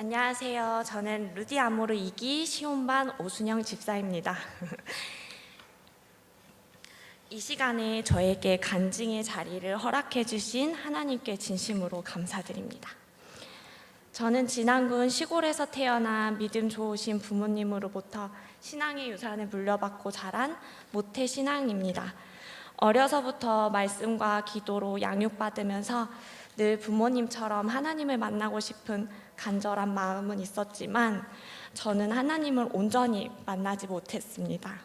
안녕하세요. 저는 루디 아모르 2기 시온반 오순영 집사입니다. 이 시간에 저에게 간증의 자리를 허락해 주신 하나님께 진심으로 감사드립니다. 저는 진안군 시골에서 태어나 믿음 좋으신 부모님으로부터 신앙의 유산을 물려받고 자란 모태 신앙입니다. 어려서부터 말씀과 기도로 양육받으면서 늘 부모님처럼 하나님을 만나고 싶은 간절한 마음은 있었지만 저는 하나님을 온전히 만나지 못했습니다.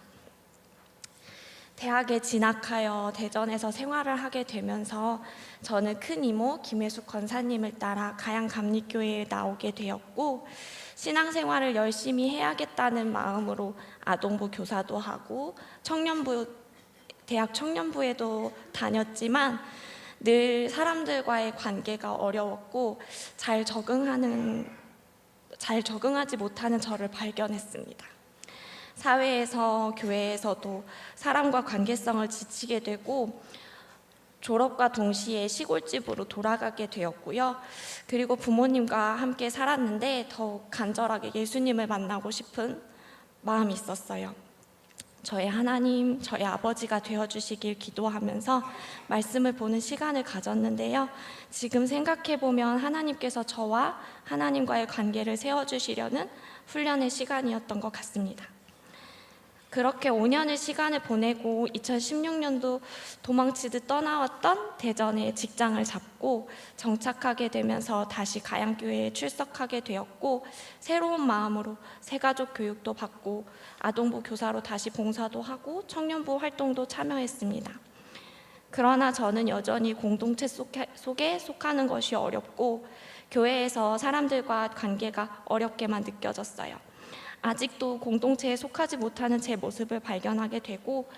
대학에 진학하여 대전에서 생활을 하게 되면서 저는 큰 이모 김혜숙 권사님을 따라 가양감리교회에 나오게 되었고, 신앙생활을 열심히 해야겠다는 마음으로 아동부 교사도 하고 대학 청년부에도 다녔지만 늘 사람들과의 관계가 어려웠고 잘 적응하지 못하는 저를 발견했습니다. 사회에서, 교회에서도 사람과 관계성을 지치게 되고 졸업과 동시에 시골집으로 돌아가게 되었고요. 그리고 부모님과 함께 살았는데 더욱 간절하게 예수님을 만나고 싶은 마음이 있었어요. 저의 하나님, 저의 아버지가 되어주시길 기도하면서 말씀을 보는 시간을 가졌는데요. 지금 생각해보면 하나님께서 저와 하나님과의 관계를 세워주시려는 훈련의 시간이었던 것 같습니다. 그렇게 5년의 시간을 보내고 2016년도 도망치듯 떠나왔던 대전에 직장을 잡고 정착하게 되면서 다시 가양교회에 출석하게 되었고, 새로운 마음으로 새가족 교육도 받고 아동부 교사로 다시 봉사도 하고 청년부 활동도 참여했습니다. 그러나 저는 여전히 공동체 속에 속하는 것이 어렵고 교회에서 사람들과 관계가 어렵게만 느껴졌어요. 아직도 공동체에 속하지 못하는 제 모습을 발견하게 되고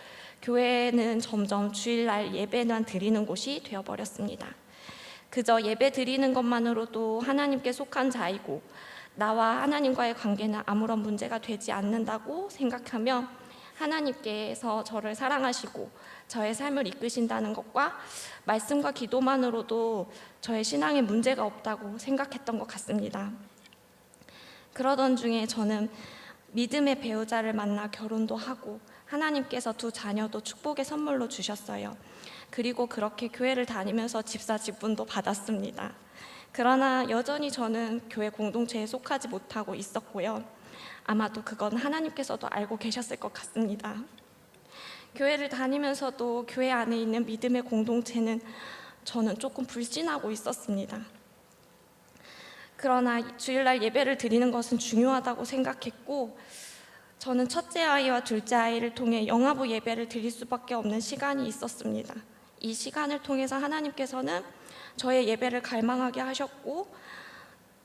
교회는 점점 주일날 예배만 드리는 곳이 되어버렸습니다. 그저 예배 드리는 것만으로도 하나님께 속한 자이고 나와 하나님과의 관계는 아무런 문제가 되지 않는다고 생각하며 하나님께서 저를 사랑하시고 저의 삶을 이끄신다는 것과 말씀과 기도만으로도 저의 신앙에 문제가 없다고 생각했던 것 같습니다. 그러던 중에 저는 믿음의 배우자를 만나 결혼도 하고 하나님께서 2 자녀도 축복의 선물로 주셨어요. 그리고 그렇게 교회를 다니면서 집사 직분도 받았습니다. 그러나 여전히 저는 교회 공동체에 속하지 못하고 있었고요. 아마도 그건 하나님께서도 알고 계셨을 것 같습니다. 교회를 다니면서도 교회 안에 있는 믿음의 공동체는 저는 조금 불신하고 있었습니다. 그러나 주일날 예배를 드리는 것은 중요하다고 생각했고, 저는 첫째 아이와 둘째 아이를 통해 영아부 예배를 드릴 수밖에 없는 시간이 있었습니다. 이 시간을 통해서 하나님께서는 저의 예배를 갈망하게 하셨고,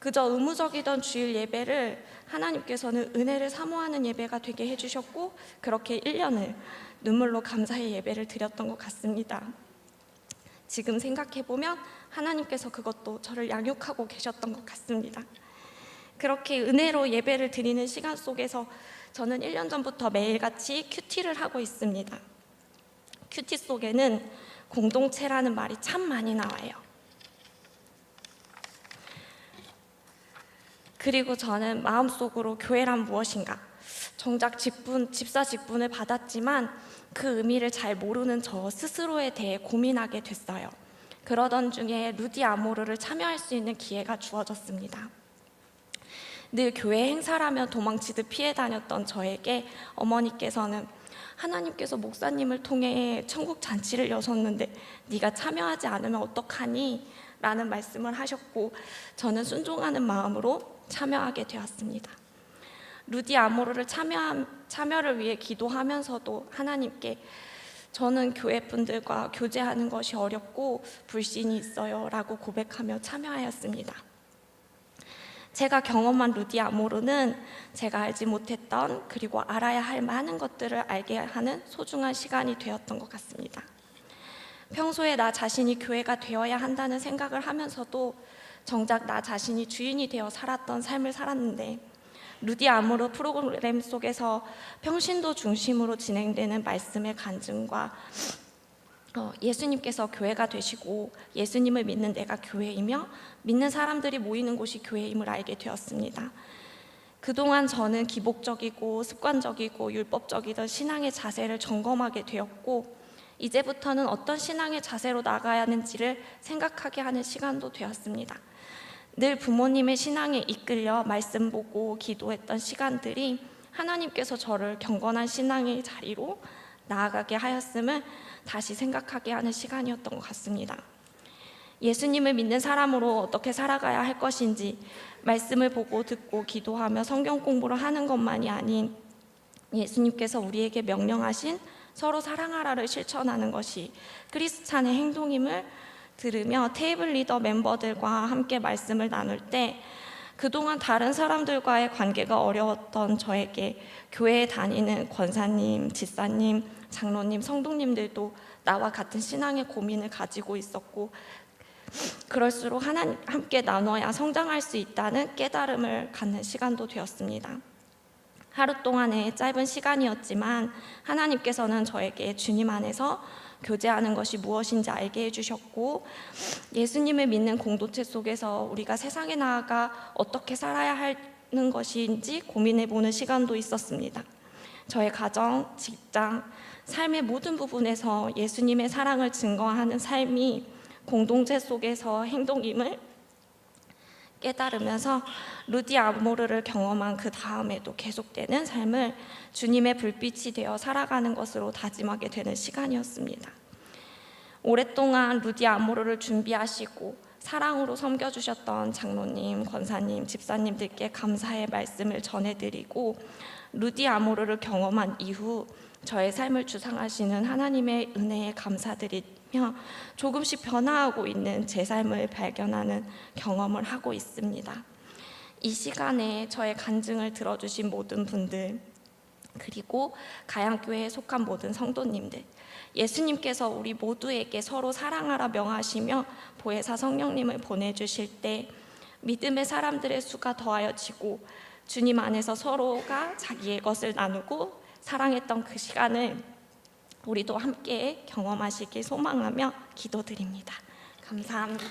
그저 의무적이던 주일 예배를 하나님께서는 은혜를 사모하는 예배가 되게 해주셨고, 그렇게 1년을 눈물로 감사의 예배를 드렸던 것 같습니다. 지금 생각해보면 하나님께서 그것도 저를 양육하고 계셨던 것 같습니다. 그렇게 은혜로 예배를 드리는 시간 속에서 저는 1년 전부터 매일같이 큐티를 하고 있습니다. 큐티 속에는 공동체라는 말이 참 많이 나와요. 그리고 저는 마음속으로 교회란 무엇인가, 정작 집사 직분을 받았지만 그 의미를 잘 모르는 저 스스로에 대해 고민하게 됐어요. 그러던 중에 루디 아모르를 참여할 수 있는 기회가 주어졌습니다. 늘 교회 행사라면 도망치듯 피해 다녔던 저에게 어머니께서는 하나님께서 목사님을 통해 천국 잔치를 여셨는데 네가 참여하지 않으면 어떡하니? 라는 말씀을 하셨고, 저는 순종하는 마음으로 참여하게 되었습니다. 루디 아모르를 참여를 위해 기도하면서도 하나님께 저는 교회 분들과 교제하는 것이 어렵고 불신이 있어요 라고 고백하며 참여하였습니다. 제가 경험한 루디 아모르는 제가 알지 못했던, 그리고 알아야 할 많은 것들을 알게 하는 소중한 시간이 되었던 것 같습니다. 평소에 나 자신이 교회가 되어야 한다는 생각을 하면서도 정작 나 자신이 주인이 되어 살았던 삶을 살았는데, 루디 아모르 프로그램 속에서 평신도 중심으로 진행되는 말씀의 간증과 예수님께서 교회가 되시고 예수님을 믿는 내가 교회이며 믿는 사람들이 모이는 곳이 교회임을 알게 되었습니다. 그동안 저는 기복적이고 습관적이고 율법적이던 신앙의 자세를 점검하게 되었고, 이제부터는 어떤 신앙의 자세로 나가야 하는지를 생각하게 하는 시간도 되었습니다. 늘 부모님의 신앙에 이끌려 말씀 보고 기도했던 시간들이 하나님께서 저를 경건한 신앙의 자리로 나아가게 하였음을 다시 생각하게 하는 시간이었던 것 같습니다. 예수님을 믿는 사람으로 어떻게 살아가야 할 것인지, 말씀을 보고 듣고 기도하며 성경 공부를 하는 것만이 아닌 예수님께서 우리에게 명령하신 서로 사랑하라를 실천하는 것이 크리스찬의 행동임을 들으며 테이블 리더 멤버들과 함께 말씀을 나눌 때, 그동안 다른 사람들과의 관계가 어려웠던 저에게 교회에 다니는 권사님, 집사님, 장로님, 성도님들도 나와 같은 신앙의 고민을 가지고 있었고, 그럴수록 하나님 함께 나눠야 성장할 수 있다는 깨달음을 갖는 시간도 되었습니다. 하루 동안의 짧은 시간이었지만 하나님께서는 저에게 주님 안에서 교제하는 것이 무엇인지 알게 해주셨고, 예수님을 믿는 공동체 속에서 우리가 세상에 나아가 어떻게 살아야 하는 것인지 고민해보는 시간도 있었습니다. 저의 가정, 직장, 삶의 모든 부분에서 예수님의 사랑을 증거하는 삶이 공동체 속에서 행동임을 깨달으면서 루디 아모르를 경험한 그 다음에도 계속되는 삶을 주님의 불빛이 되어 살아가는 것으로 다짐하게 되는 시간이었습니다. 오랫동안 루디 아모르를 준비하시고 사랑으로 섬겨주셨던 장로님, 권사님, 집사님들께 감사의 말씀을 전해드리고, 루디 아모르를 경험한 이후 저의 삶을 주상하시는 하나님의 은혜에 감사드리며 조금씩 변화하고 있는 제 삶을 발견하는 경험을 하고 있습니다. 이 시간에 저의 간증을 들어주신 모든 분들, 그리고 가양교회에 속한 모든 성도님들, 예수님께서 우리 모두에게 서로 사랑하라 명하시며 보혜사 성령님을 보내주실 때 믿음의 사람들의 수가 더하여지고 주님 안에서 서로가 자기의 것을 나누고 사랑했던 그 시간을 우리도 함께 경험하시길 소망하며 기도드립니다. 감사합니다.